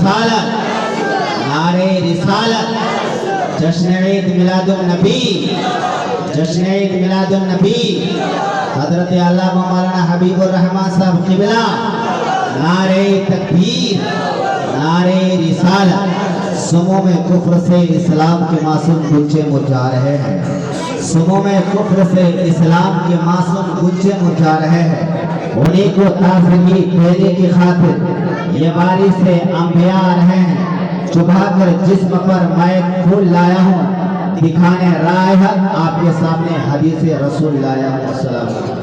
رسالت، نعرہ رسالت، جشن عید میلاد النبی، جشن عید میلاد النبی، حضرت علامہ مولانا حبیب الرحمن صاحب قبلہ، نعرہ تکبیر، نعرہ رسالت۔ سموں میں کفر سے اسلام کے معصوم گنجے مرجھا رہے ہیں، سموں میں کفر سے اسلام کے معصوم گنجے مرجھا رہے ہیں۔ انہیں کو تازگی دینے کی خاطر یہ بارش سے انبیاء آ رہے ہیں، چبھا کر جسم پر میں پھول لایا ہوں، دکھانے رائے آپ کے سامنے حدیث رسول لایا ہوں۔ السلام علیکم۔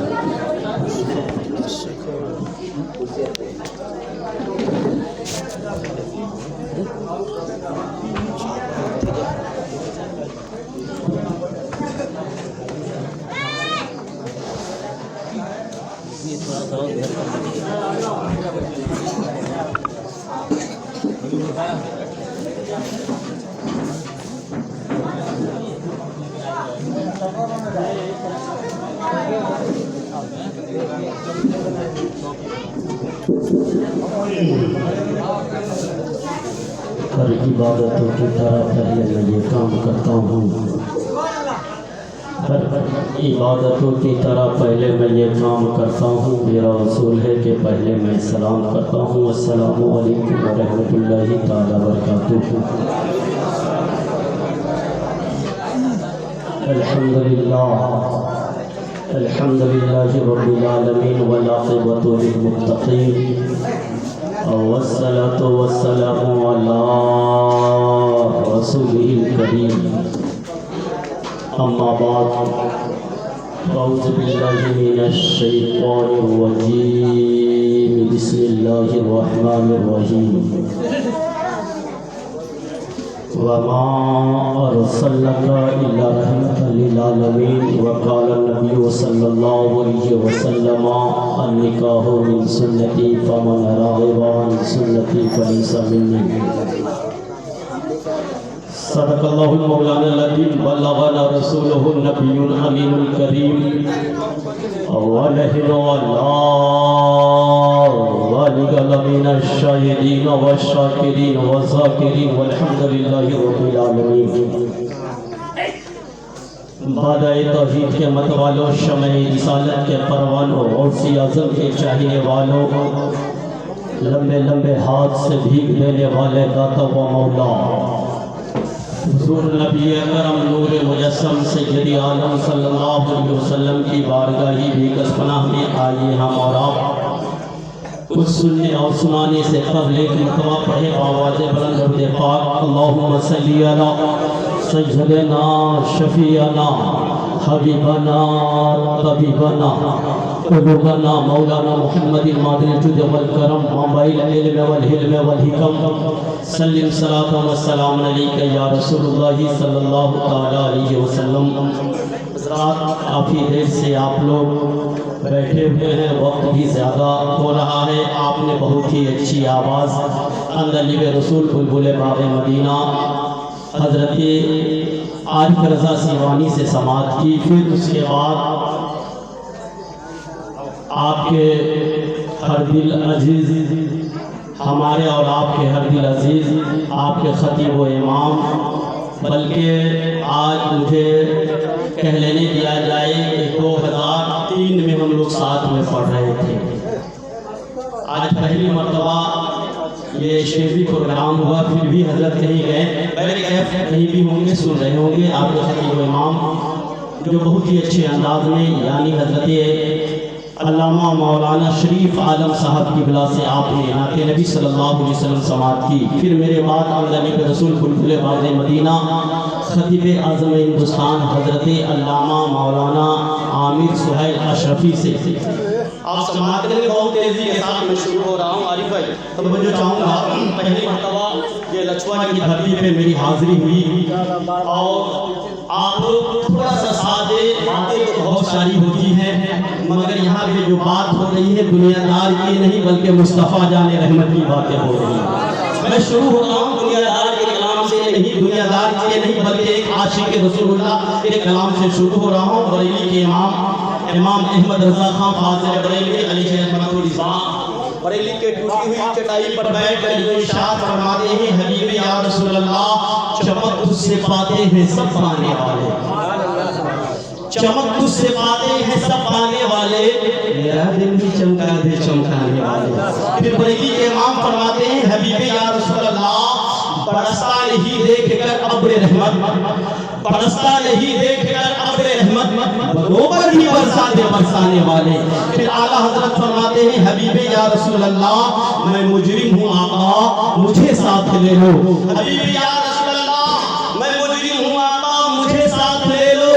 ہر عبادتوں کی طرح پہلے میں یہ کام کرتا ہوں، ہر عبادتوں کی طرح پہلے میں یہ کام کرتا ہوں۔ میرا اصول ہے کہ پہلے میں سلام کرتا ہوں۔ السلام علیکم ورحمۃ اللہ تعالی وبرکاتہ۔ الحمدللہ رب العالمین والعاقبۃ للمتقین، والصلاة والسلام علی رسولہ الکریم، اما بعد، اعوذ باللہ من الشیطان الرجیم، بسم اللہ الرحمن الرحیم۔ وما ارسلناک الا رحمۃ للعالمین، وقال النبی صلی اللہ علیہ وسلم النکاح من سنتی فمن راغب عن سنتی فلیس منی۔ صدق اللہ مولانا العظیم، بلغنا رسولہ النبی الامین الکریم، ونحن من الشاہدین والشاکرین والذاکرین والحمد للہ رب العالمین۔ بادۂ توحید کے متوالوں، شمع رسالت کے پروانوں، غوث اعظم کے چاہنے والوں، لمبے لمبے ہاتھ سے بھیگ دینے والے داتا و مولا، حضور نبی اکرم نور مجسم سید عالم صلی اللہ علیہ وسلم کی بارگاہی بھی کس پناہ میں آئیے ہم اور آپ کچھ سننے اور سنانے سے قبل ایک مرتبہ پڑھے آواز بلند درود پاک، اللہم صلی علی سیدنا شفیعنا حبیبنا طبیبنا قلوبنا مولانا محمد مادر الجود والکرم منبع العلم والحلم والحکم، سلم صلاۃ و سلام علیک یا رسول اللہ صلی اللہ تعالی علیہ وسلم۔ حضرات، کافی دیر سے آپ لوگ بیٹھے ہوئے ہیں، وقت بھی زیادہ ہو رہا ہے۔ آپ نے بہت ہی اچھی آواز عندلیب رسول بلبل باغ مدینہ حضرت عارف رضا سیوانی سے سماعت کی، پھر اس کے بعد آپ کے ہر دل عزیز، ہمارے اور آپ کے ہر دل عزیز، آپ کے خطیب و امام، بلکہ آج مجھے کہہ لینے دیا جائے کہ 2003 میں ہم لوگ ساتھ میں پڑھ رہے تھے۔ آج پہلی مرتبہ یہ شیخی پروگرام ہوا، پھر بھی حضرت کہیں گئے، کہیں بھی ہوں گے، سن رہے ہوں گے۔ آپ کے خطیب و امام جو بہت ہی اچھے انداز میں، یعنی حضرت علامہ مولانا شریف عالم صاحب کی بلا سے آپ نے نعت نبی صلی اللہ علیہ وسلم سماعت کی۔ پھر میرے بعد عندلیب رسول بلبل باغ مدینہ خطیب اعظم ہندوستان حضرت علامہ مولانا عامر سہیل اشرفی سے آپ سماعت کریں گے۔ بہت تیزی کے ساتھ میں شروع ہو رہا ہوں۔ عارف بھائی توجہ چاہوں گا، پہلی مرتبہ یہ لچوا کی دھرتی پہ میری حاضری ہوئی، اور آپ لوگ تھوڑا سا سادے، باتیں تو بہت ساری ہوتی ہیں، مگر یہاں پہ جو بات ہو رہی ہے دنیا دار کی نہیں بلکہ مصطفیٰ جان رحمت کی باتیں ہو رہی ہیں۔ میں شروع ہو رہا ہوں دنیا دار کے کلام سے نہیں، دنیا دار کے نہیں بلکہ ایک عاشق رسول اللہ کے کلام سے شروع ہو رہا ہوں۔ بریلی کے امام احمد رضا خان فاضل بریلوی علیہ رحمۃ اللہ، पढ़े लिखे टूटी हुई चटाई पर बैठ कर यूं इरशाद फरमाते हैं हबीब या रसूल अल्लाह चमक तुझसे पाते हैं सब पाने वाले, चमक तुझसे पाते हैं सब पाने वाले, मेरा दिल भी चमका दे चमकाने वाले। फिर बरेली के इमाम फरमाते हैं हबीब या रसूल अल्लाह बरसता नहीं देख कर अब्र रहमत, बरसता नहीं देख कर अब्र रहमत, बरोबर ही बरसाने वाले। फिर आला हजरत फरमाते हैं हबीब या रसूल अल्लाह मैं मुजरिम हूँ आका मुझे साथ ले लो, हबीब या रसूल अल्लाह मैं मुजरिम हूँ आका मुझे साथ ले लो,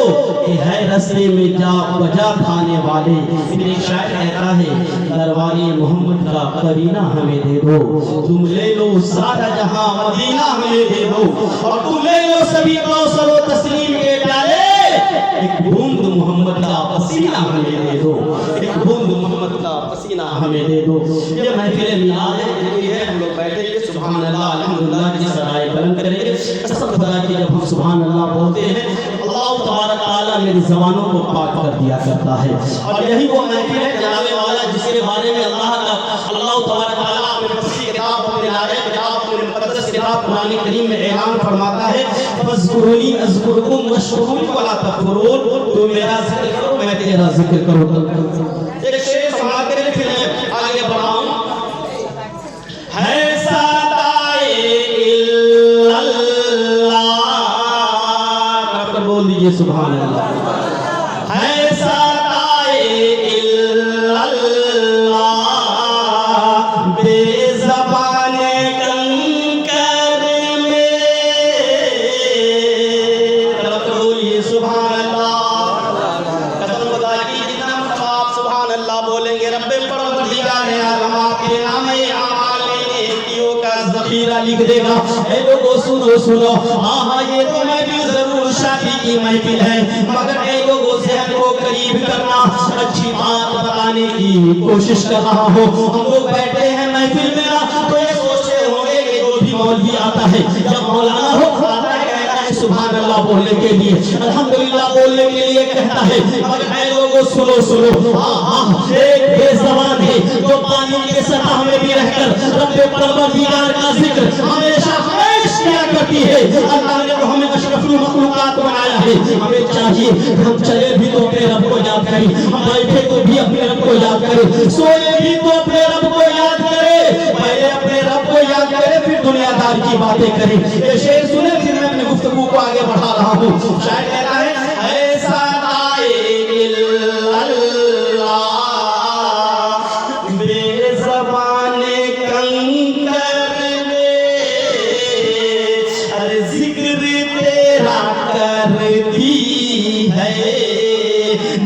ये है रस्ते में जा बजा खाने वाले। फिर एक शायर कहता है दरबारे मोहम्मद का करीना हमें दे दो, तुम ले लो सारा जहां मदीना हमें दे दो, और तुम ले लो सभी कौसर व तस्लीम के प्याले, एक बूंद मोहम्मद का पसीना हमें दे दो, एक बूंद मोहम्मद का पसीना हमें दे दो। ये महफिल मिलाद है, हम लोग बैठेंगे सुभान अल्लाह अल्हम्दुलिल्लाह की सराय बुलंद करेंगे। कसम खुदा की जब हम सुभान अल्लाह बोलते हैं अल्लाह तबारक तआला मेरी ज़बानों को पाक कर दिया करता है। और यही वो महफिल है जनाबे वाला जिसके बारे में अल्लाह तबारक तआला अपने मसीह किताब अपने नाज़िल किताब अपने मुक़द्दस किताब कुरान करीम में ऐलान फरमाता है फज़कुरूनी अज़कुरुकुम वशकुरूनी वला तकफुरून, तो मेरा जिक्र करो मैं तेरा जिक्र करूं। एक शेर सुना कर फिर आगे बढ़ाऊं। है सदाए इल्लल्लाह, बोल दीजिए सुभान अल्लाह। है सदाए इल्लल्लाह बेज़बाने कंकर में, बोलिए सुभान अल्लाह। कसम खुदा की जितना आप सुभान अल्लाह बोलेंगे रब्बे परवरदिगार है आलम आपके नाम का ज़ख़ीरा लिख देगा। ए लोगों सुनो सुनो, हाँ ये तो महफिल जरूर शादी की महफिल है, मगर ए लोगों ज़हन को करीब करना, अच्छी बात बताने की कोशिश कर रहा हो। हम लोग बैठे हैं महफिल में ना तो ये सोचते होंगे कि जो भी मौलवी आता है या मौलाना हो आता है कहता है सुभान अल्लाह बोलने के लिए, अल्हम्दुलिल्लाह बोलने के लिए कहता है, मगर ए लोगों सुनो सुनो, हाँ एक बेज़बान है जो पानी के सतह में भी रहकर रब्बे परवरदिगार का जिक्र हमेशा किया करती है। अल्लाह ने तो हमें अशरफुल मखलूकात बनाया है, हमें चाहिए हम चले भी तो अपने रब को याद करें, हम बैठे तो भी अपने रब को याद करें, सोए भी तो अपने रब को याद करें, पहले अपने रब को याद करें फिर दुनियादार की बातें करें। ये शेर सुने फिर मैं अपनी गुफ्तगू को आगे बढ़ा रहा हूँ। शायद कहता है ऐसा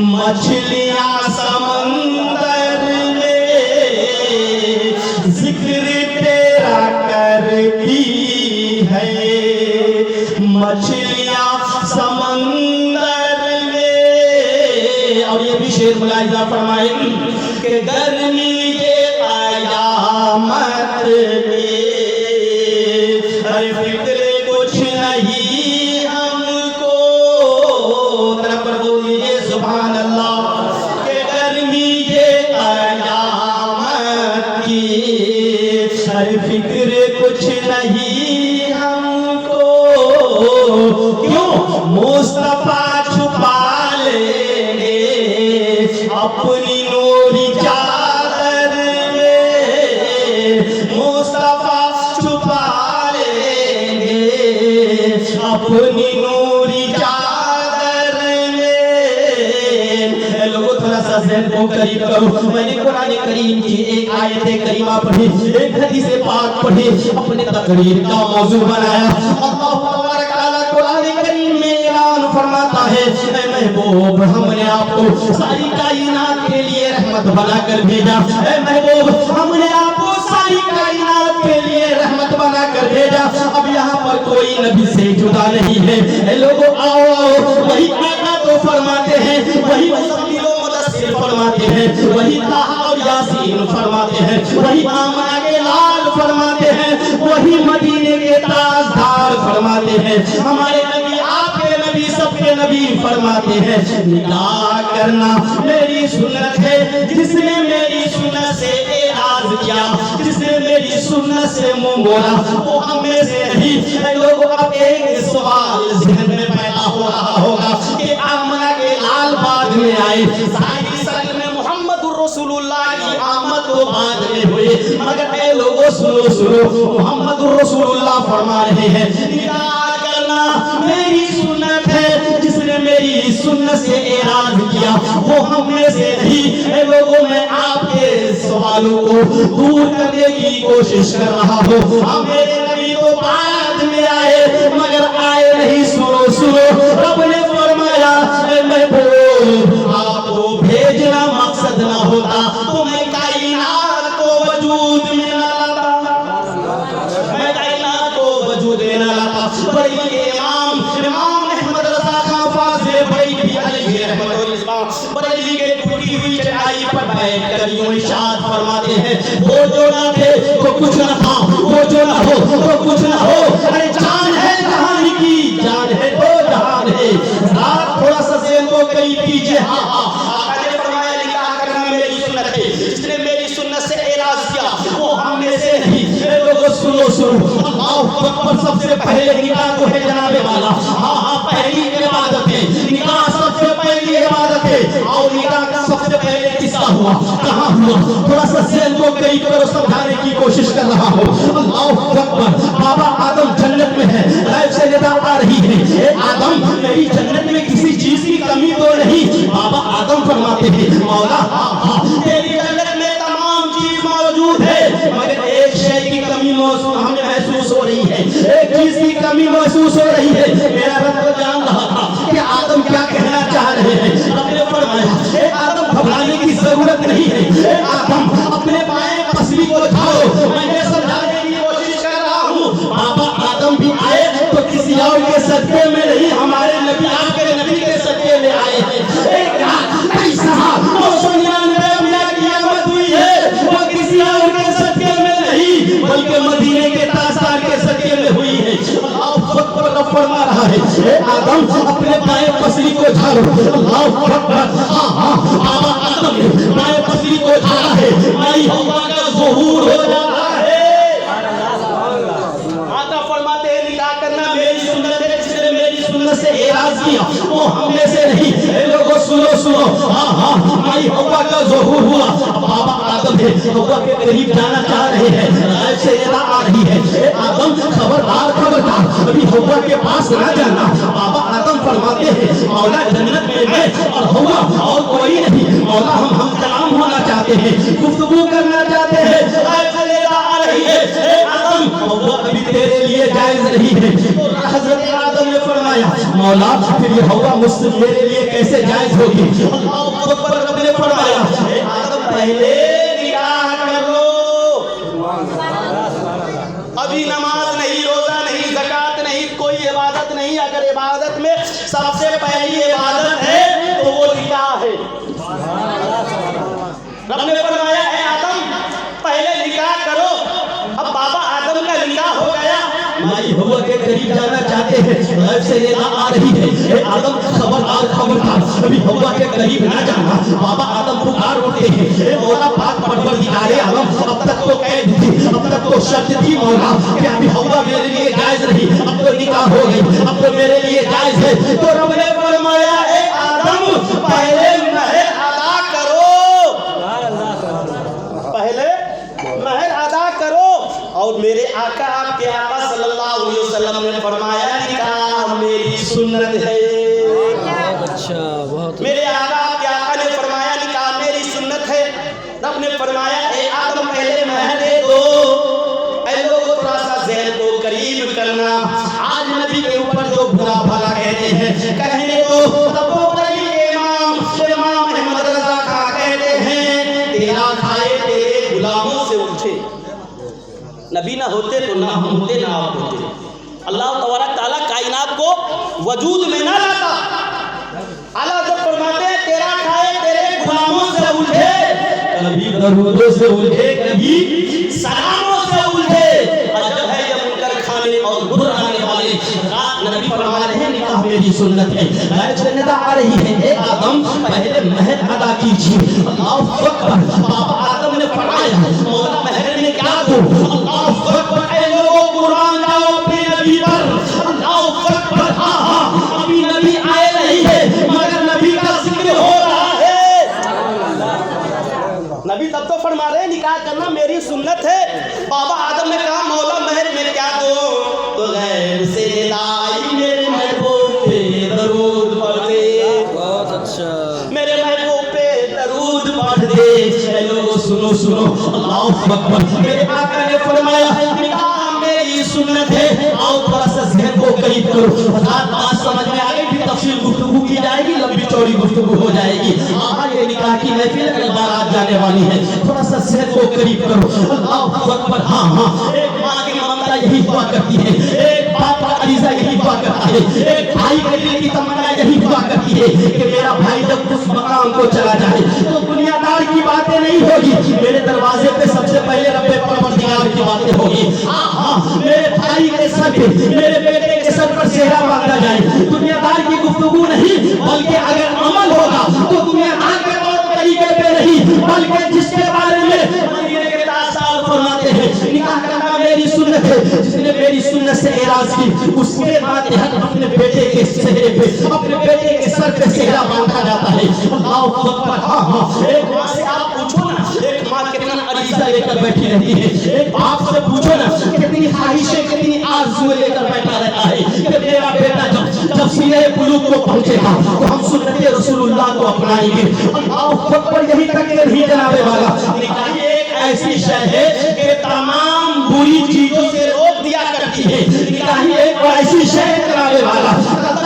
मछलियां समंदर में जिक्र तेरा करती है, मछलियां समंदर में। और ये भी शेर मुलाहिजा फरमाए कि गर्मी के क़यामत में अरे फिक्र कुछ नहीं हमको, तरफ पर बोलिए सुभान अल्लाह, के गर्मी के क़यामत की हर फिक्र कुछ नहीं हमको, क्यों मुस्तफा छुपा लेंगे अपनी नूरी चादर में, मुस्तफा छुपा लेंगे अपनी नूरी चादर में। लोगों थोड़ा सा ज़हन को करीब करो। मैंने कुरान करीम की एक आयत करीमा पढ़ी, एक हदीस पाक पढ़ी, अपने तकरीर का मौजू बनाया। अल्लाह तबारक तआला कुरान करीम में ऐलान फरमाता है, ऐ महबूब हमने आपको सारी कायनात के लिए रहमत बनाकर भेजा, ऐ महबूब हमने आपको सारी कायनात के लिए रहमत बनाकर भेजा। अब यहाँ पर कोई नबी से जुदा नहीं है। ऐ लोगों आओ, वही आका तो फरमाते हैं, वही फरमाते हैं, वही ताहा और यासीन फरमाते हैं, वही आमना के लाल फरमाते हैं, वही मदीने के ताजदार फरमाते हैं। हमारे नबी आपके नबी सबके नबी फरमाते हैं, निकाह करना मेरी सुन्नत है, जिसने मेरी सुन्नत से एराज़ किया सुन्नत से मुंह मोड़ा वो हम में से नहीं। लोगों अब एक सवाल ज़हन में पैदा हो रहा होगा कि आमना के लाल बाद में आए, ज़ाहिरी शक्ल में मुहम्मदुर रसूलुल्लाह की आमद तो बाद में हुई, मगर ए लोगों सुनो सुनो, मुहम्मदुर रसूलुल्लाह फरमा रहे हैं निकाह करना मेरी सुन्नत है। जिसने मेरी सुन्नत से एराज किया वो हम में से नहीं। ए लोगों मैं आपके सवालों को दूर करने की कोशिश कर रहा हूँ। हम मेरे नबी तो बाद में आए मगर आए नहीं। सुनो सुनो, रब ने फरमाया महबूब आपको भेजना मकसद ना होता तो मैं कायनात को वजूद में ना लाता, मैं कायनात को वजूद में ना लाता। बड़ी इमाम अहमद रज़ा खां फाज़िल बरेलवी अलैहि रहमतुल्लाह बरेलवी के टूटी हुई चटाई पर बैठ कर यूं इरशाद फरमाते हैं वो जो ना थे तो कुछ ना था, वो जो ना हो तो कुछ ना हो। अरे जान है कहानी की, जान है तो जहान है। रात थोड़ा सा ज़हन को करीब कीजिए। हाँ हाँ, आका ने फरमाया निकाह करना मेरी सुन्नत है। जिसने मेरी सुन्नत से एराज किया वो हम में से नहीं। लोगों सुनो सुनो, अल्लाहु अकबर। सबसे पहले निकाह तो है जनाबे वाला। हाँ हाँ, पहली इबादत है निकाह, सबसे पहली इबादत है। और निकाह का सबसे पहले किस्सा हुआ कहाँ हुआ? थोड़ा सा ज़हन को करीब करो, समझाने की कोशिश कर रहा हूँ। अल्लाहु अकबर। बाबा आदम जन्नत में है, गैब से निदा आ रही है ए आदम मेरी जन्नत में किसी चीज की कमी तो नहीं। बाबा आदम फरमाते हैं मौला हाँ हाँ तेरी जन्नत में तमाम चीज मौजूद है मगर एक शय की कमी हमें महसूस हो रही है, एक चीज की कमी महसूस हो रही है। मेरा रब तो जान रहा था कि आदम क्या कहना चाह रहे हैं। रब ने फरमाया ए आदम घबराने की जरूरत नहीं है। ए आदम अपने बाएं पसली को उठाओ, मैं समझाने की कोशिश कर रहा हूँ। बाबा आदम भी आए तो किसी और के सदके में नहीं, हमारे नबी आपके नबी के सदके में आए हैं। एक नहीं साहब 999 मिला क़यामत हुई है वो किसी और के सदके में नहीं बल्कि मदीने के ताजदार के सदके में हुई है। अल्लाहु अकबर। रब फरमा रहा है ए आदम अपने बाएं पसली को झाड़ो। अल्लाहु अकबर। हाँ हाँ, बाबा आदम ने बाएं पसली को झाड़ा है, माई हव्वा का ज़ुहूर हो रहा है। आका फरमाते हैं निकाह करना मेरी सुन्नत है। जिसने मेरी सुन्नत से एराज किया वो हम में से नहीं। ए लोगों सुनो सुनो, हाँ हाँ, माई हव्वा का ज़ुहूर हुआ। बाबा आदम है हव्वा के करीब जाना चाह रहे हैं, गैब से निदा आ रही है ए आदम खबरदार खबरदार अभी हव्वा के पास ना जाना। बाबा आदम फरमाते हैं मौला जन्नत में मैं और हव्वा और कोई नहीं। मौला हम कलाम होना चाहते हैं, गुफ्तगू करना चाहते हैं, गैब से निदा आ रही है ए आदम हव्वा अभी तेरे लिए जायज नहीं है। तो हजरत आदम ने फरमाया मौला फिर ये हव्वा मुझसे मेरे लिए कैसे जायज होगी? अल्लाहु अकबर। रब ने फरमाया ए आदम पहले निकाह करो। अभी नमाज नहीं, रोजा नहीं, ज़कात नहीं, कोई इबादत नहीं। अगर इबादत में सबसे पहली इबादत है तो वो निकाह है। रब ने फरमाया ए आदम पहले निकाह करो। अब बाबा आदम का निकाह हो गया, माई हव्वा के करीब जाना चाहते हैं, गैब से निदा आ रही है ए आदम खबरदार खबरदार अभी हव्वा के करीब ना जाना। बाबा आदम पुकार उठते हैं ए मौला पाक परवरदिगारे आलम अब तक तो कैद थी, अब तक तो शर्त थी मौला कि अभी हव्वा मेरे लिए जायज नहीं, अब तो निकाह हो गई, अब तो मेरे लिए जायज है। तो रब ने फरमाया ए आदम पहले महर अदा करो, पहले महर अदा करो। और मेरे आका आपके आका सल्लल्लाहु अलैहि वसल्लम ने फरमाया निकाह मेरी सुन्नत है। अच्छा, बहुत मेरे आका आपके आका ने फरमाया निकाह मेरी सुन्नत है। रब ने फरमाया ए आदम पहले महर दे दो। ऐ लोगों थोड़ा सा ज़हन को करीब करना। आज नबी के ऊपर जो बुरा भला कहते हैं कहने दो। तब इमाम अहमद रज़ा खां कहते हैं तेरा खाए तेरे गुलामों से उठे। नबी ना होते तो ना हम होते ना आप होते। अल्लाह तबारक ताला कायनात को वजूद में ना लाता। अल्लाह जब फरमाते हैं तेरा खाए तेरे गुलामों से उठे, कभी दरूदों से उठे, कभी सलामों से उठे। अजब है जब उनकर खाने और गुदर आने वाले नबी फरमा रहे हैं निकाह मेरी सुन्नत है। गैब से निदा आ रही है ए आदम पहले महर अदा कीजिए। अल्लाहु अकबर। बाबा आदम ने फरमाया मौला महर में क्या अल्लाहु अकबर। ऐ लोगों कुर्बान जाओ अपने नबी पर। अल्लाहु अकबर। हाँ हाँ, अभी नबी आए नहीं है मगर नबी का जिक्र हो रहा है। नबी तब तो फरमा रहे निकाह करना मेरी सुन्नत है। बाबा आदम ने कहा मौला महर में क्या दो, तो गैर से लाई मेरे महबूब पे दरूद पढ़ दे। बहुत अच्छा, मेरे महबूब पे दरूद पढ़ दे। लोगों सुनो सुनो, अल्लाहु अकबर। मेरे आका ने फरमाया निकाह मेरी सुन्नत है। आओ थोड़ा सा ज़हन को करीब करो, बात समझ में आ गई। फिर तफसील गुफ्तगू की जाएगी, लंबी चौड़ी गुफ्तगू हो जाएगी। ये निकाह की महफिल अगली बार आज जाने वाली है, थोड़ा सा ज़हन को करीब करो। अल्लाहु अकबर। हाँ हाँ, एक माँ की ममता यही हुआ करती है, एक बाप का अरीज़ा यही हुआ करता है, एक भाई के दिल की तमन्ना यही हुआ करती है कि मेरा भाई जब उस मकाम को चला जाए तो दुनियादार की बातें नहीं होगी, मेरे दरवाजे पे सबसे पहले रब्बे परवरदिगार की बातें होगी। हाँ हाँ, मेरे भाई के सर पे, मेरे बेटे के सर पर सेहरा बांधा जाए, दुनियादार की गुफ्तगू नहीं, बल्कि अगर अमल होगा तो दुनियादार के तौर तरीके पे नहीं, बल्कि जिसके बारे में मदीने के ताजदार फरमाते हैं निकाह करना मेरी सुन्नत है, जिसने मेरी सुन्नत से एराज की उसके मातहत अपने बेटे के चेहरे पे, अपने बेटे के सर पे सेहरा बांधा जाता है। अल्लाहु अकबर। हाँ हाँ, एक माँ से आप पूछो ना, एक माँ कितना अरीज़ा लेकर बैठी रहती है, एक बाप से पूछो ना कितनी ख्वाहिशें, कितनी आरज़ुएं लेकर बैठा रहता है कि मेरा बेटा जब सीने बुलूग को पहुंचेगा तो हम सुन्नत रसूलुल्लाह को अपनाएंगे। अल्लाहु अकबर। यही तक नहीं जनाबे वाला, निकाह एक ऐसी शय है कि तमाम बुरी चीजों से रोक दिया करती है। निकाह एक ऐसी शय है जनाबे वाला,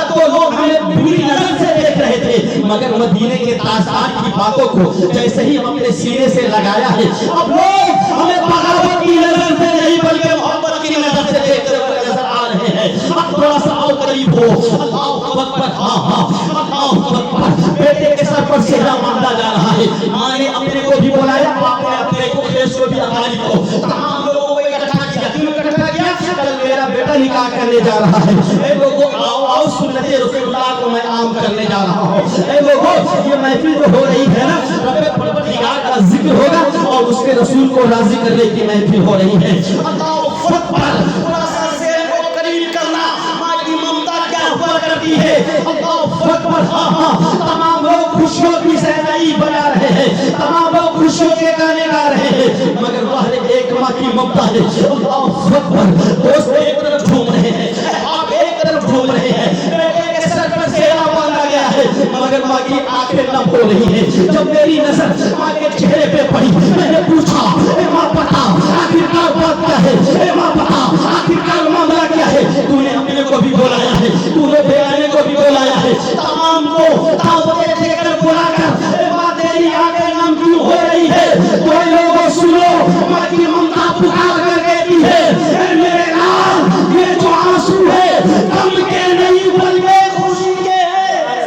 तो लोग हमें बुरी नजर से देख रहे थे, मगर मदीने के ताजदार की बातों को जैसे ही हम अपने सीने से लगाया है, अब लोग हमें बगावत की नजर से नहीं बल्कि मोहब्बत की नजर से देखते हुए नजर आ रहे हैं। अब थोड़ा सा और करीब हो। अल्लाहु अकबर। हाँ हाँ, अल्लाहु अकबर। बेटे के सर पर सेहरा बांधा जा रहा है, माँ ने अपने को भी बुलाया, बाप ने अपने को, केस को भी अगाली को, तमाम लोगों को इकट्ठा किया। क्यों इकट्ठा किया? कल मेरा बेटा निकाह करने जा रहा है। ए लोगों आओ आओ, सुन्नत रसूलुल्लाह को मैं आम करने जा रहा हूँ। ए लोगों, ये महफिल जो हो रही है ना, रब्बे परवरदिगार का जिक्र होगा और उसके रसूल को राजी करने की महफिल हो रही है। अल्लाहु अकबर। थोड़ा सा ज़हन को करीब करना, माँ की ममता क्या हुआ करती है। अल्लाहु अकबर। हाँ हाँ, तमाम लोग खुशियों की सहनाई बजा रहे हैं, तमाम लोग खुशियों के गाने गा रहे हैं, मगर वह एक माँ की ममता है। अल्लाहु अकबर। दोस्त एक तरफ झूम रहे हैं, आप एक तरफ झूम रहे हैं, बेटे के सर पर सेहरा बांधा गया है, मगर माँ की आंखें नम हो रही है। जब मेरी नजर माँ के चेहरे पे पड़ी, मैंने पूछा ए माँ बता आखिरकार बात क्या है, ए माँ बता आखिरकार मामला क्या है। तूने अपने को भी बुलाया है, तूने बेगाने को भी बुलाया है, तमाम को दावतें देकर बुलाकर ए माँ तेरी आंखें नम क्यों हो रही है। तो लोगों सुनो, माँ की ममता पुकार कर कहती है ए मेरे लाल, ये जो आंसू है गम के नहीं बल्कि खुशी के हैं।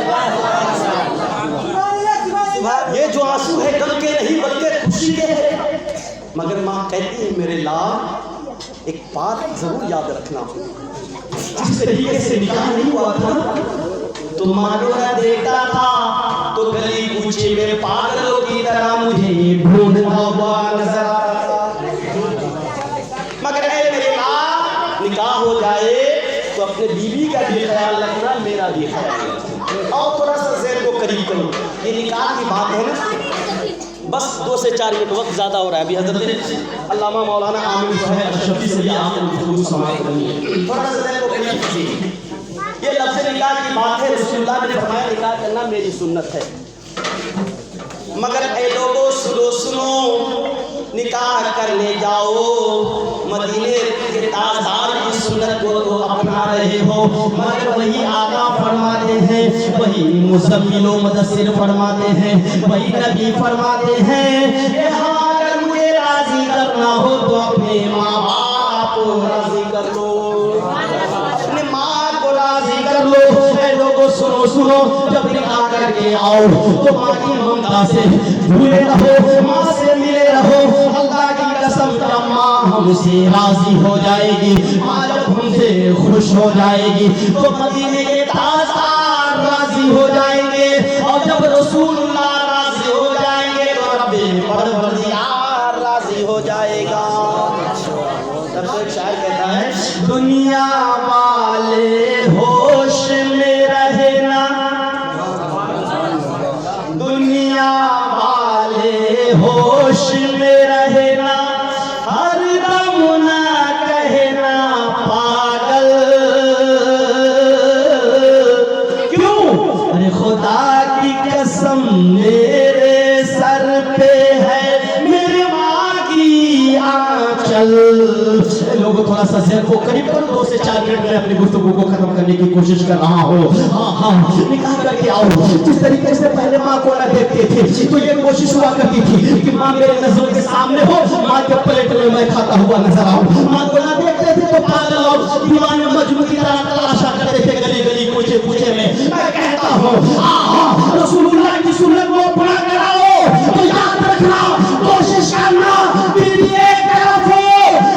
ये जो आंसू है गम के नहीं बल्कि खुशी के हैं। मगर माँ कहती है मेरे लाल, एक बात जरूर याद रखना, जिस तरीके से निकाह नहीं हुआ था तो मानो न देखता था तो गली कूचे में पागलों की तरह मुझे ढूंढता हुआ नजर आ रहा था। मगर ऐ मेरे लाल, निकाह हो जाए तो अपने बीवी का भी ख्याल रखना, मेरा भी ख्याल रखना। और थोड़ा सा ज़हन को करीब करो, ये निकाह की बात है ना, बस 2 से 4 मिनट, वक्त ज़्यादा हो रहा है। अभी हज़रत अल्लामा मौलाना आमिर जो है अशरफी से भी आपको गुफ्तगू समाप्त करनी है, थोड़ा सा ज़हन को करीब कीजिए। ये लफ्ज़ निकाह की बात है, रसूलुल्लाह ने फरमाया निकाह करना मेरी सुन्नत है। मगर ऐ लोगों सुनो सुनो, निकाह करने जाओ, मदीने के ताजदार की सुन्नत को तो अपना रहे हो, मगर वही आका फरमाते हैं, वही मुज़म्मिल व मुदस्सिर फरमाते हैं, वही नबी फरमाते हैं कि हाँ अगर मुझे राजी करना हो तो अपने माँ बाप को राजी कर लो, अपने माँ को राजी कर लो। ऐ लोगों सुनो सुनो, जब निकाह करके आओ तो माँ की ममता से भूले रहो, माँ से मिले रहो। अल्लाह की कसम माँ हमसे राजी हो जाएगी, माँ जब हमसे खुश हो जाएगी तो मदीने के ताजदार राजी हो जाएंगे, और जब रसूलुल्लाह राजी हो जाएंगे तो रब्बे परवरदिगार राजी हो जाएगा। होश में रहना, हर दम ना कहना पागल। क्यों? अरे खुदा की कसम मेरे सर पे है मेरे माँ की आंचल। लोगों थोड़ा सा ज़हन को करीब करो, 2 से 4 मिनट में अपनी गुफ्तगू को खत्म करने की कोशिश कर रहा हूँ। हाँ, निकाह करके आओ। जिस तरीके से पहले माँ को ना देखते थे तो ये कोशिश हुआ करती थी कि माँ मेरे नजरों के सामने हो, माँ के प्लेट में मैं खाता हुआ नजर आऊं। माँ को ना देखते थे तो पागल और दीवाने मजनू की तरह तलाशा करते थे गली गली पूछे पूछे में। मैं कहता हूँ रसूलुल्लाह की सुन्नत को अपना कराओ तो याद रखना, कोशिश करना बीवी एक तरफ हो,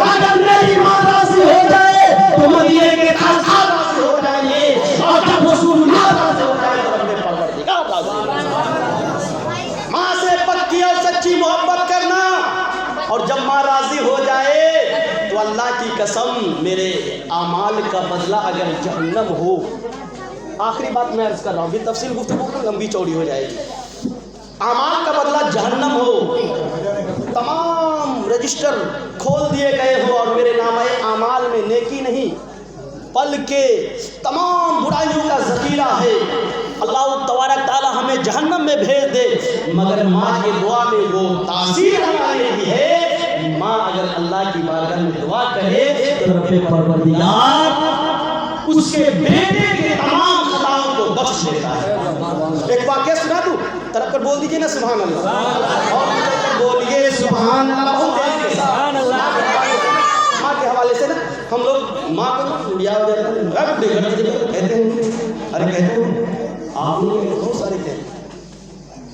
अगर मेरी माँ राजी हो जाए तो मदीने के ताजदार राजी हो जाएंगे, और जब रसूलुल्लाह राजी हो जाए तो अपने परवरदिगार राजी हो जाएंगे। माँ से पक्की और सच्ची मोहब्बत करना, और जब माँ राजी हो जाए तो अल्लाह की कसम मेरे आमाल का बदला अगर जहन्नम हो। आखिरी बात मैं अर्ज कर रहा हूँ, फिर तफसील गुफ्तगू लंबी चौड़ी हो जाएगी। आमाल का बदला जहन्नम हो, तमाम रजिस्टर खोल दिए गए हो और मेरे नामे आमाल में नेकी नहीं बल्कि तमाम बुराइयों का ज़ख़ीरा है। अल्लाह तबारक ताला हमें जहन्नम में भेज दे, मगर माँ की दुआ में वो तासीर हमारे लिए है। माँ अगर अल्लाह की बारगाह में दुआ करे तो रब्बे परवरदिगार उसके बेटे के तमाम खताओं को बख्श देता है। एक वाक़या सुना दूं, तरफ कर बोल दीजिए ना सुभान अल्लाह, और बोलिए सुभान अल्लाह। माँ के हवाले से ना हम लोग माँ को याद कहते हैं, अरे कहते हैं आप लोग बहुत सारे कहते हैं,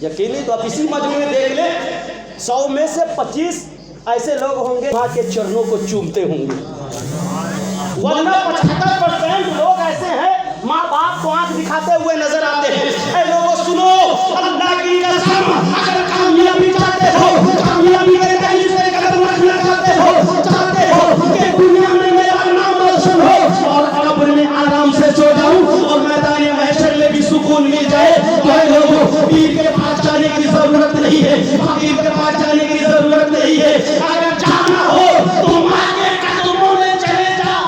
यकीन नहीं तो आप इसी मजमू में देख ले, 100 में से 25 ऐसे लोग होंगे माँ के चरणों को चूमते होंगे, वरना 75% लोग ऐसे हैं माँ बाप को आंख दिखाते हुए नजर आते हैं। ऐ लोगों सुनो, अल्लाह की कसम अगर कामयाबी चाहते हो, कामयाबी के कहीं से कदम रखना चाहते हो कि दुनिया में मेरा नाम रोशन हो और कब्र में आराम से सो जाऊं और मैदान महशर में भी सुकून मिल जाए, तो ऐ लोगों पीर के पास जाने की जरूरत नहीं है, फकीर के पास जाने की जरूरत नहीं है। अगर जाना हो तो माँ के कदमों में चले जाओ।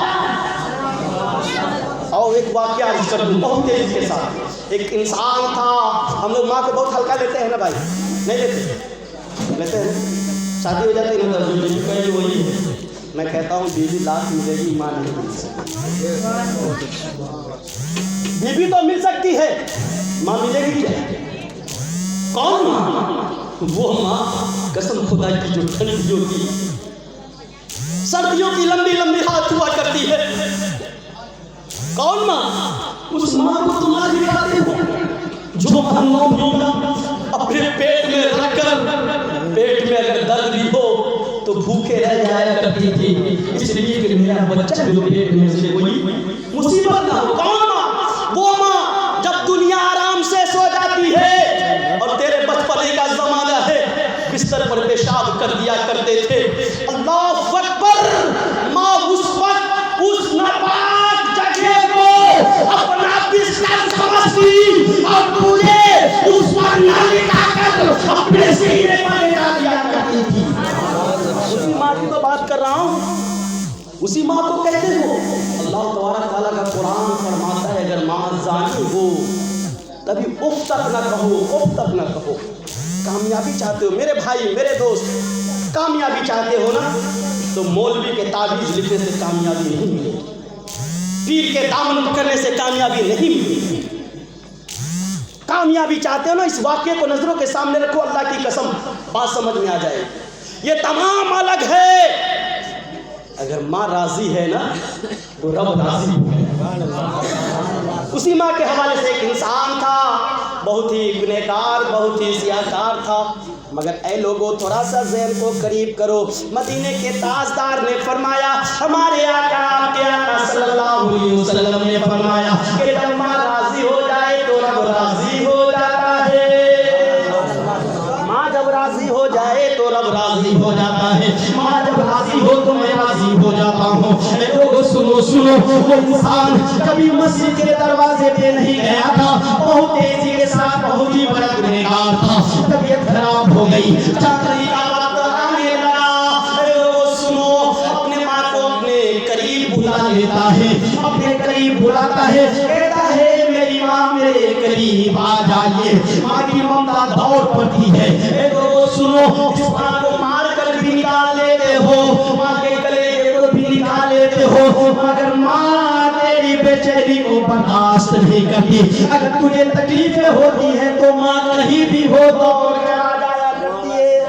और एक वाकया बहुत तेजी के साथ, एक इंसान था, हम लोग माँ को बहुत हल्का लेते हैं ना भाई, नहीं लेते हैं, शादी हो जाती है ना तो वही है। मैं कहता हूँ बीवी लाख मिलेगी, माँ नहीं मिल सकती। बीवी तो मिल सकती है, माँ मिलेगी क्या? कौन माँ? वो माँ कसम खुदा की जो ठंडियों की सर्दियों की लंबी लंबी हाथ हुआ करती है। कौन माँ? उस माँ को तुम आज दिखाते हो जो अपने पेट में रखकर, पेट में अगर दर्द भी हो तो भूखे रह जाया करती थी, इसलिए कि मेरा बच्चा जो पेट में से कोई मुसीबत ना हो। कौन माँ? वो माँ जब दुनिया आराम से सो जाती है और तेरे बचपने का जमाना है, बिस्तर पर पेशाब कर दिया करते थे, अल्लाह अकबर, माँ उस वक्त उस नापाक जगह को अपना बिस्तर समझती और तुझे उस पर नालिका कर अपने सीने पर डाल दिया करती थी। उसी माँ की तो बात कर रहा हूँ, उसी माँ को कहते हो। अल्लाह तबारक ताला का कुरान फरमाता है अगर माँ जानी हो तभी उफ तक न कहो, उफ तक न कहो। कामयाबी चाहते हो मेरे भाई मेरे दोस्त, कामयाबी चाहते हो ना तो मौलवी के ताबीज लिखने से कामयाबी नहीं मिलेगी, पीर के दामन पकड़ने से कामयाबी नहीं मिलेगी। कामयाबी चाहते हो ना, इस वाक्य को नजरों के सामने रखो, अल्लाह की कसम बात समझ में आ जाए। ये तमाम अलग है, अगर माँ राजी है ना तो रब राजी है। उसी माँ के हवाले से एक इंसान था, बहुत ही गुनहगार, बहुत ही सियाकार था, मगर ऐ लोगों थोड़ा सा ज़हन को करीब करो। मदीने के ताजदार ने फरमाया, हमारे आका आपके आका सल्लल्लाहु अलैहि वसल्लम ने फरमाया कि जब माँ राजी हो जाए तो रब राजी हो जाता है। माँ जब राजी راضی ہو جائے تو رب راضی ہو جاتا ہے، ماں جب راضی ہو تو میں راضی ہو جاتا ہوں۔ اے لوگو سنو سنو، وہ انسان کبھی مسجد کے دروازے پہ نہیں گیا تھا، بہت تیزی کے ساتھ بہت ہی بڑا گنہگار تھا، طبیعت خراب ہو گئی، چاکری کا وقت آنے لگا۔ اے لوگو سنو، اپنے ماں کو اپنے قریب بلا لیتا ہے، اپنے قریب بلاتا ہے، کہتا ہے میری ماں میرے قریب آ جائیے۔ ماں کی ممتا دوڑ پڑتی ہے۔ اے لوگو سنو، جس ماں کو مار کر بھی نکال لیتے ہو، ماں کے گلے کو بھی نکال لیتے ہو، مگر ماں تیری بے چینی کو برداشت نہیں کرتی۔ اگر تجھے تکلیفیں ہوتی ہیں تو ماں کہیں بھی ہو دوڑ کر آ جایا کرتی ہے،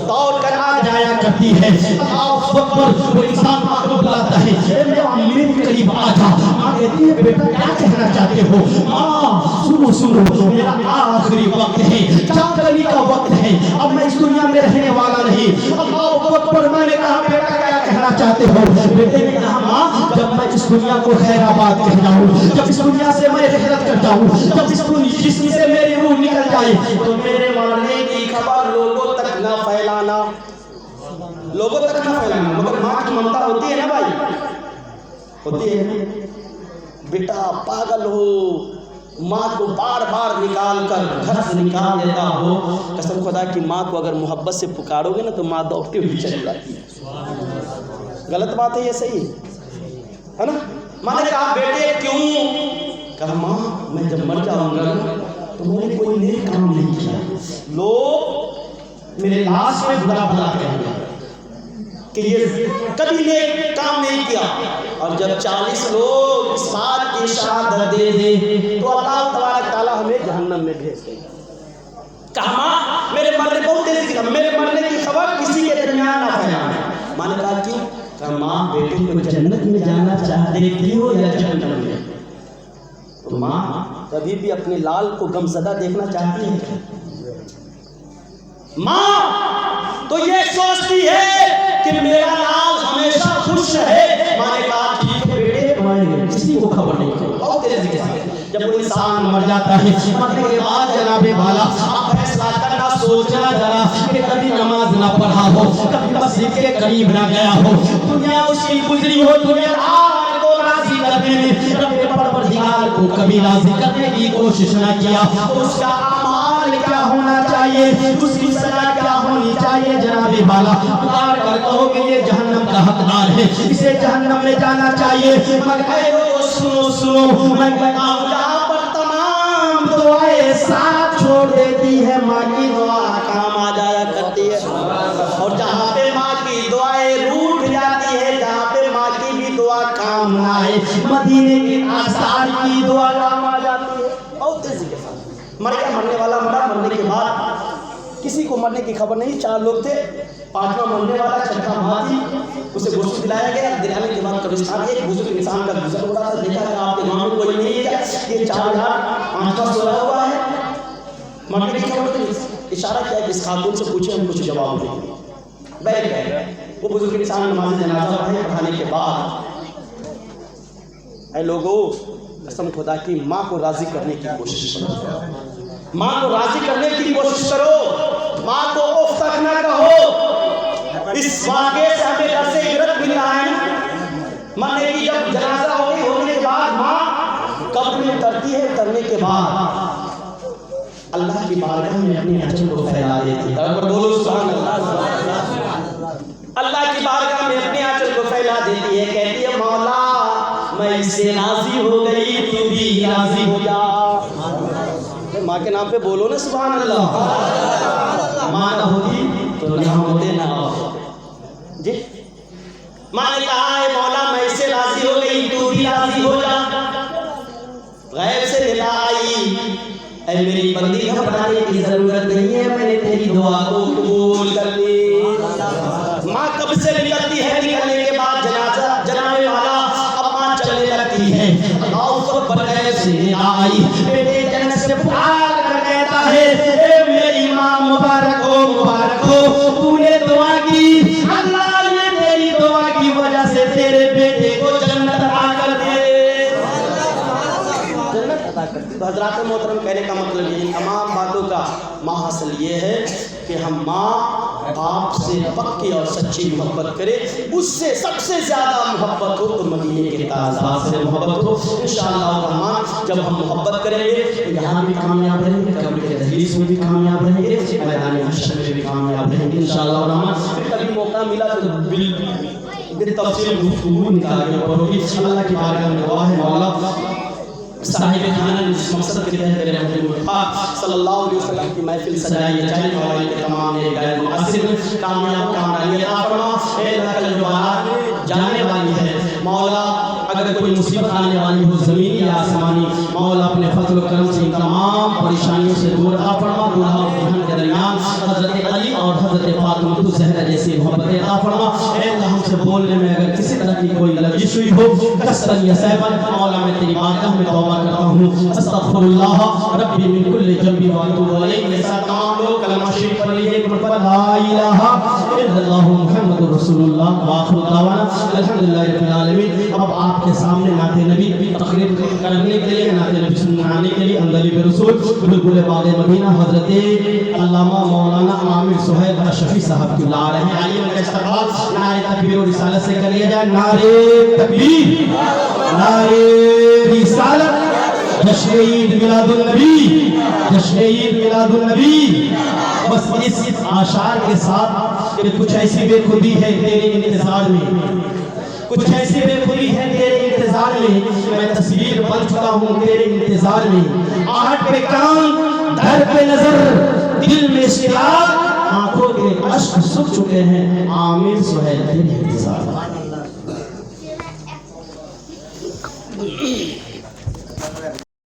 دوڑ کر آ جایا کرتی ہے۔ اللہ اکبر، وہ انسان ماں کو بلاتا ہے، اے میرے قریب آ جا۔ ماں کہتی ہے بیٹا کیا کہنا چاہتے ہو؟ ماں سنو سنو، میرا آخری وقت ہے، چاکری کا وقت ہے، اب میں اس دنیا میں رہنے والا نہیں۔ اللہ اکبر، میں نے کہا بیٹا کیا کہنا چاہتے ہو؟ بیٹے نے کہا ماں جب میں اس دنیا کو خیر آباد کہہ جاؤں، جب اس دنیا سے میں رحلت کر جاؤں، جب اس جسم سے میری روح نکل جائے تو میرے مرنے کی خبر لوگوں تک نہ پھیلانا، لوگوں تک نہ پھیلانا۔ مگر ماں کی ممتا ہوتی ہے نا بھائی، ہوتی ہے۔ بیٹا پاگل ہو، ماں کو بار بار نکال کر گھر سے نکال دیتا ہو، قسم خدا کی ماں کو اگر محبت سے پکارو گے نا تو ماں دوڑتی ہوئی چلی جاتی ہے۔ غلط بات ہے یہ، صحیح ہے نا؟ ماں نے کہا بیٹے کیوں؟ کہا ماں میں جب مر جاؤں گا تو میں نے کوئی نیک کام نہیں کیا، لوگ میرے لاش میں برا بھلا کہیں گے کہ یہ کبھی نیک کام نہیں کیا، اور جب 40 لوگ اس بات کی شہادت دے دیں تو اللہ تبارک تعالیٰ ہمیں جہنم میں بھیج دے گا۔ کہا ماں میرے مرنے بہت تیزی کی، میرے مرنے کی خبر کسی کے درمیان نہ پھیلانا۔ ماں نے کہا کیوں؟ کہا ماں بیٹے کو جنت میں جانا چاہتی ہو یا جہنم میں؟ تو ماں کبھی بھی اپنے لال کو غمزدہ دیکھنا چاہتی ہے؟ ماں تو یہ سوچتی ہے کہ میرا لال ہمیشہ خوش رہے۔ ماں نے کہا ٹھیک ہے بیٹے، کسی کو خبر نہیں ہے۔ بہت تیزی کے ساتھ جب وہ انسان مر جاتا ہے، مرنے کے بعد جناب والا آپ فیصلہ کرنا، سوچنا ذرا کہ کبھی نماز نہ پڑھا ہو، کبھی مسجد کے قریب نہ گیا ہو، دنیا اس کی گزری ہو، دنیا آپ کو راضی کرنے میں رب پروردگار کو کبھی راضی کرنے کی کوشش نہ کیا۔ اس کا اعمال کیا ہونا چاہیے، اس کی سزا کیا ہونی چاہیے؟ جناب والا پکار کر کہو کہ یہ جہنم کا حقدار ہے، اسے جہنم میں جانا چاہیے۔ مگر اے لوگو سنو سنو، میں بتاؤں جہاں پر تمام دعائیں ساتھ چھوڑ دیتی ہے، ماں کی دعا کام آ جایا کرتی ہے، اور جہاں پہ ماں کی دعائیں روٹھ جاتی ہے، جہاں پہ ماں کی بھی دعا کام نہ آئے، مدینے کی آثار کی دعا کام آ جاتی ہے۔ بہت تیزی کے ساتھ مر گیا، مرنے والا مرا، مرنے کے بعد کسی کو مرنے کی خبر نہیں، 4 لوگ تھے، 5واں مرنے والا، 6واں ماں تھی، اسے غسل دلایا گیا، دلانے کے بعد قبرستان ایک بزرگ انسان کا گزر ہو رہا تھا، دیکھا کہ آپ کے گاؤں میں کوئی نہیں ہے کیا؟ یہ 4 یار 5واں سویا ہوا ہے، مرنے کی خبر نہیں۔ اشارہ کیا کہ اس خاتون سے پوچھے، ہم کچھ جواب دیں گے۔ بیٹھ گئے، وہ بزرگ انسان نماز جنازہ پڑھانے کے بعد، اے لوگوں قسم خدا کی ماں کو راضی کرنے کی کوشش کرو، ماں کو راضی کرنے کی کوشش کرو، ماں کو اف تک نہ کہو۔ اس واقعے سے ہمیں درس عبرت مل رہا ہے، مرنے کی جب جنازہ ہونے کے بعد ماں قبر میں اترتی ہے، اترنے کے بعد اللہ کی بارگاہ میں اپنے اجر کو پھیلا دیتی ہے۔ بولو سبحان اللہ۔ اللہ کی بارگاہ میں اپنے اجر کو پھیلا دیتی ہے، کہتی ہے مولا میں اس سے راضی ہو گئی، تو بھی راضی ہو جا۔ ماں کے نام پہ بولو نا سبحان اللہ۔ ماں نہ ہوتی تو نعمتیں نہ ہوتی۔ جی ماں نے کہا ہے مولا میں اس سے راضی ہو گئی، تو بھی راضی ہو جا۔ غیب سے ندا آئی، اے میری بندی گھبرانے کی ضرورت نہیں ہے، میں نے تیری دعا کو قبول کر لی۔ ماں کب سے نکلتی ہے، نکلنے کے بعد جنازے والا اب ماں چلنے لگتی ہے، اللہ اکبر، غیب سے ندا آئی، بیٹے جنت سے پکار کر کہتا ہے اے میری ماں مبارک ہو، مبارک ہو، تو نے دعا کی، اللہ نے تیری دعا کی وجہ سے تیرے بیٹے کو جنت عطا کر دے، جنت عطا کر دی۔ حضرات محترم، کہنے کا مطلب یہ تمام باتوں کا ماحصل یہ ہے کہ ہم ماں باپ سے پکی اور سچی محبت کریں، اس سے سب سے زیادہ محبت ہو تو مدینے کے تاجدار سے محبت ہو۔ انشاءاللہ الرحمن جب ہم محبت کریں گے تو یہاں بھی کامیاب رہیں گے، قبر کے دہلیز میں بھی کامیاب رہیں گے، میدان محشر میں بھی کامیاب رہیں گے انشاءاللہ الرحمن۔ پھر کبھی موقع ملا تو بالتفصیل گفتگو نکالیاں پر ہوگی۔ اللہ کی بارگاہ میں دعا ہے مولا صاحب خانہ نے جس مقصد کے تحت میرے محمد پاک صلی اللہ علیہ وسلم کی محفل سجائی ہے، چاہے والے کے تمام غیر مقصد کامیاب کامیابی عطا فرما۔ اے اللہ کل جو بارات جانے والی ہے مولا، اگر کوئی مصیبت آنے والی ہو زمینی یا آسمانی، مولا اپنے فضل و کرم سے ان تمام پریشانیوں سے دور عطا فرما۔ دولہا اور دلہن کے درمیان حضرت علی اور حضرت فاطمہ الزہرا جیسی محبت عطا فرما۔ اے اللہ ہم سے بولنے میں اگر کسی طرح کی کوئی لغزش ہوئی ہو کسرن یا سہون، مولا میں تیری بارگاہ میں توبہ کرتا ہوں، استغفر اللہ ربی من کل ذنب واتوب الیہ۔ میرے ساتھ تمام لوگ کلمہ شریف پڑھیے ایک مرتبہ لا الہ الا اللہ محمد رسول اللہ، وآخر دعوانا الحمدللہ رب العالمین۔ اب آپ کے سامنے نعت نبی تقریر کرنے کے لیے، نعت نبی سنانے کے لیے اندلی برسول بلبل باغ مدینہ حضرت علامہ مولانا عامر سہیل اشرفی صاحب کی لا رہے ہیں۔ آئیے ان کا استقبال نعرہ تکبیر و رسالت سے کر لیا جائے۔ نعرہ تکبیر، نعرہ رسالت، جشن عید میلاد النبی، جشن عید میلاد النبی۔ بس اس آشار کے ساتھ کہ کچھ ایسی بے خودی ہے تیرے انتظار میں، کچھ ایسی بے خودی ہے تیرے انتظار میں، میں تصویر بن چکا ہوں تیرے انتظار میں۔ آہٹ پہ کان، در پہ نظر، دل میں اشتیاق، آنکھوں کے اشک سکھ چکے ہیں، عامر سہیل تیرے انتظار میں۔